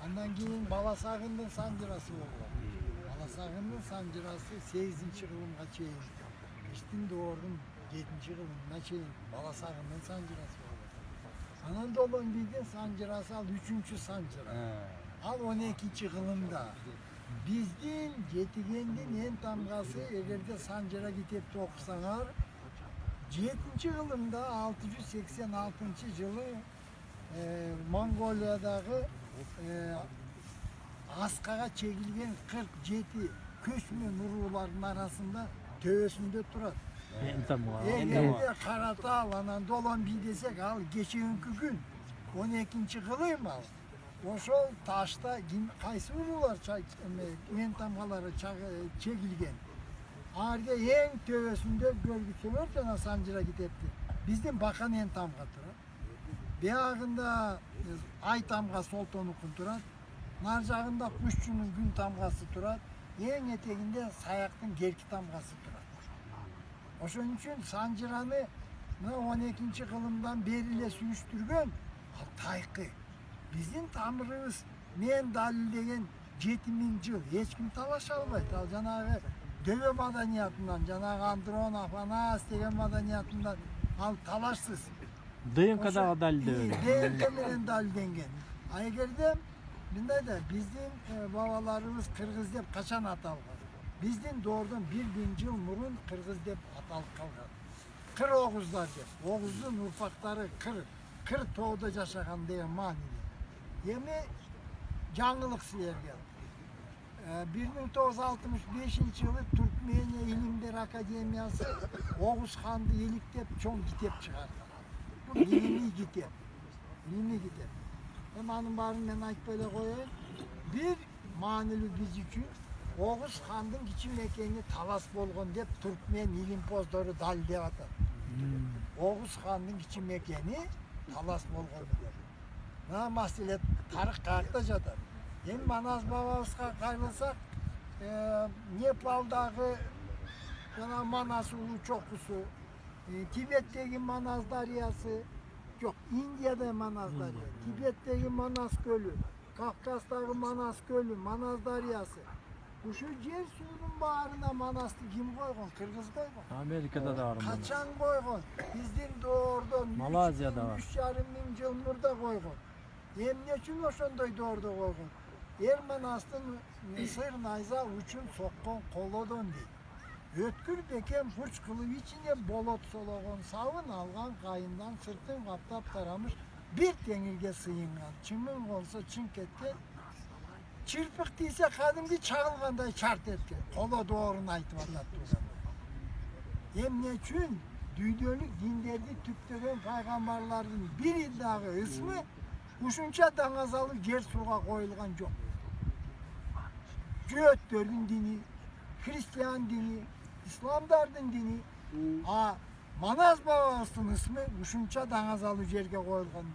Andan keyin Balasagындын санжырасы болгон. Balasagындын санжырасы 8-кылымга чейин, Иштин доордун 7-кылымына чейин Balasagындын санжырасы болгон. Анан Долон бийдин санжырасы ал 3-чү санжыра. Ал 12-кылымда. Биздин Жетигендин эн тамгасы эгерде санжыра китепти окусаңар 7-кылымда 686-жылы Monголиядагы аскага чегилген 47 көчмөн уруулардын арасында төбөсүндө турат. Эгерде Каратал анан Долон бий десек, ал кечеүнкү күн 12-кылым ал. Ошол ташта кайсы уруулар эн тамгалары чегилген. Арга эң төбөсүндө көргүсөңөр жана санжыра китепти. Биздин Бакан эн тамга турат. Биягында ай тамга Солтонукун турат. Нар жагында Кушчунун күн тамгасы турат. Эң этегинде Саяктын Керки тамгасы турат. Ошон үчүн санжыраны 12-кылымдан бери эле сүйүштүргөн ал тайкы. Биздин тамырыбыз мен далилдеген 7000 жыл эч ким талаша албайт. Ал жанагы дөбө маданиятынан, жанагы Андрон Афанас деген маданиятынан ал талашсыз. ДНК-дагы далилдебеген. ДНК менен далилденген. А эгерде мындай да биздин бабаларыбыз кыргыз деп качан аталган? Биздин доордон 1000 жыл мурун кыргыз деп аталып калган. Кыр огуздар деп. Огуздун урпактары кыр тоодо жашаган деген маанилүү. Эми жаңылык силерге. 1965-жылы Түркмения Илимдер Академиясы Огуз ханды эликтеп чоң китеп чыгарды. Бул илимий китеп. Эми анын баарын мен айтпай эле коеюн. Бир маанилүү биз үчүн Огуз хандын кичи мекени талас болгон деп Түркмен илимпоздору далилдеп атат. Огуз хандын кичи мекени талас болгон деп. Маселе тарых каякта жатат. Эми Манас бабабызга кайрылсак, Непалдагы жана Манас улуу чокусу, Тибеттеги Манас дарыясы, жок, Индияда Манас дарыя, Тибеттеги Манас көлү, Кавказдагы Манас көлү, Манас дарыясы. Ушул жер суунун баарына Манасты ким койгон? Кыргыз койгон. Америкада да бар. Качан койгон? Биздин доордон Малайзияда бар. 3,5 жыл мурда койгон. Эмне үчүн ошондой доордо койгон? Манастын сыр найза учун соккон колодон дейт. Өткүр бекем бурч кылып ичине болот сологон сабын алган кайындан сыртын каптап тарамыш бир теңирге сыйынган. Чымын болсо чың кеткен. Чырпык тийсе кадимки чагылгандай чарт эткен. Коло доорун айтып атат турган. Эмне үчүн дүйнөлүк диндерди түптөгөн пайгамбарлардын бири дагы ысмы ушунча даңазалып жер сууга коюлган жок. Жөөттөрдүн дини, христиан дини, исламдардын дини, Манас бабабыздын ысмы ушунча даңазалып жерге коюлган.